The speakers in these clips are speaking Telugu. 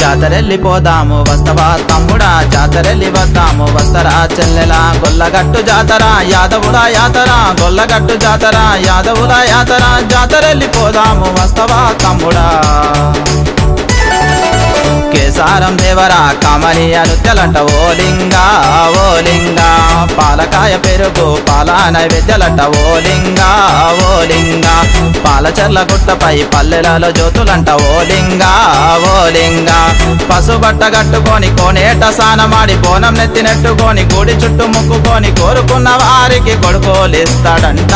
జాతరెళ్ళిపోదాము వస్తవా తమ్ముడా, జాతరెళ్ళి వద్దాము వస్తరా చెల్లెలా. గొల్లగట్టు జాతర యాదవుల యాతర, గొల్లగట్టు జాతర యాదవుల యాతర, జాతరెళ్ళిపోదాము వస్తవా తమ్ముడా. కేసారం దేవరా కామనీయ నృత్యాలంట ఓలింగా ఓలింగా, పాలకాయ పెరుగు పాల నైవేద్యాలంట ఓలింగా ఓలింగా, పాలచర్ల గుట్టపై పల్లెలలో జ్యోతులంట ఓలింగా ఓలింగా, పసుబట్ట కట్టుకొని కోనేట సానమాడి బోనం నెత్తినెట్టుకొని గుడి చుట్టూ ముక్కుకొని కోరుకున్న వారికి కొడుకోలిస్తాడంట.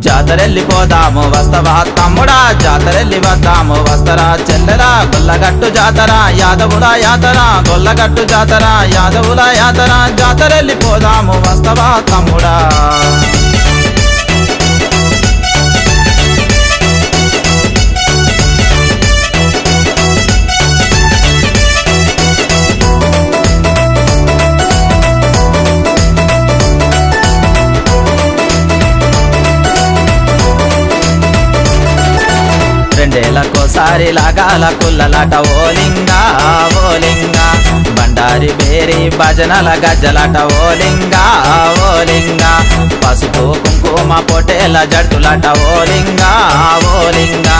జాతరెళ్ళిపోదాము వస్తవా తమ్ముడా, జాతరెళ్ళి వద్దాము వస్తరా చెల్లెలా. గొల్లగట్టు జాతర యాదవుల యాతర, గొల్లగట్టు జాతర యాదవుల యాతర, జాతరెళ్ళిపోదాము వస్తవా తమ్ముడా. రెండేళ్లకోసారి లాగాల కుల్లలాట ఓలింగా ఓలింగా, బండారి బేరి భజనల గజ్జలాట ఓలింగా ఓలింగా, పసుపు కుంకుమ పొటేల జట్టులాట ఓలింగా ఓలింగా,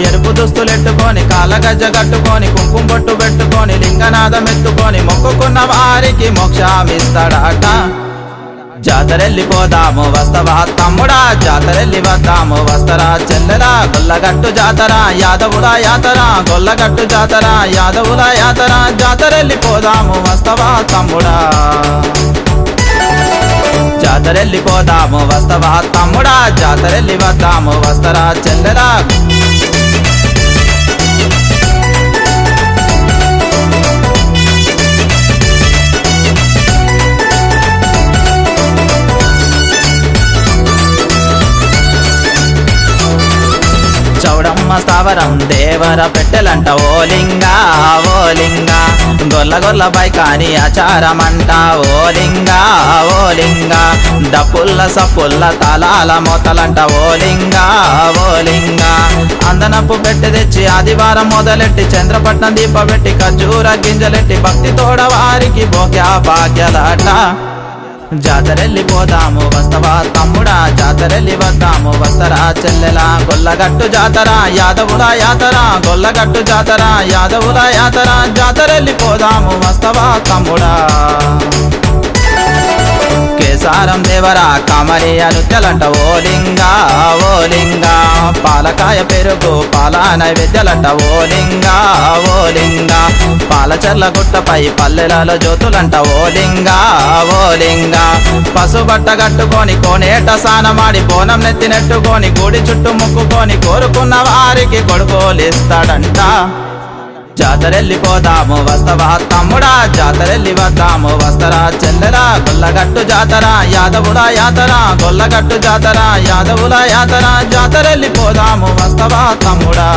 ఎరుపు దుస్తులెట్టుకొని కాళ్ళ గజ్జ కట్టుకొని కుంకుమ బొట్టు పెట్టుకొని లింగనాదం ఎత్తుకొని మొక్కుకున్న వారికి మోక్షమిస్తాడట. జాతరెళ్ళిపోదాము వస్తవా తమ్ముడా, జాతరెళ్ళి వద్దాము వస్తరా చెల్లెలా. గొల్లగట్టు జాతర యాదవుల యాతర, గొల్లగట్టు జాతర యాదవుల యాతర, జాతరెళ్ళిపోదాము వస్తవా తమ్ముడా. జాతరెళ్ళిపోదాము వస్తవా తమ్ముడా, జాతరెళ్ళి వద్దాము వస్తరా చెల్లెలా. చౌడమ్మ స్థావరం దేవర పెట్టెలంట ఓలింగా ఓలింగా, గొల్ల గొల్ల బైకాని ఆచారమంట ఓలింగా ఓలింగా, డప్పుల్ల సప్పుల్ల తలాల మోతలంట ఓలింగా ఓలింగా, అందనపు పెట్టి తెచ్చి ఆదివారం మొదలెట్టి చంద్రపట్నం దీప పెట్టి ఖర్జూర గింజలెట్టి భక్తి తోడ వారికి భోగ్య భాగ్యలాట. జాతరెళ్ళిపోదాము వస్తవా తమ్ముడా, జాతరెళ్ళి వద్దాము వస్తరా చెల్లెలా. గొల్లగట్టు జాతర యాదవుల యాతర, గొల్లగట్టు జాతర యాదవుల యాతర, జాతరెళ్ళిపోదాము వస్తవా తమ్ముడా. కేసారం దేవరా కామనీయ నృత్యాలంట ఓలింగా ఓలింగా, పాలకాయ పెరుగు పాల నైవేద్యాలంట ఓలింగా ఓలింగా, పాలచర్ల గుట్టపై పల్లెలలో జ్యోతులంట ఓలింగా ఓలింగా, పసుబట్ట కట్టుకొని కోనేట సానమాడి బోనం నెత్తినెట్టుకొని గుడి చుట్టూ ముక్కుకొని కోరుకున్న వారికి కొడుకోలిస్తాడంట. జాతరెళ్ళిపోదాము వస్తవా తమ్ముడా, జాతరెళ్ళి వద్దాము వస్తరా చెల్లెలా. గొల్లగట్టు జాతర యాదవుల యాతర, గొల్లగట్టు జాతర యాదవుల యాతర, జాతరెళ్ళిపోదాము వస్తవా తమ్ముడా.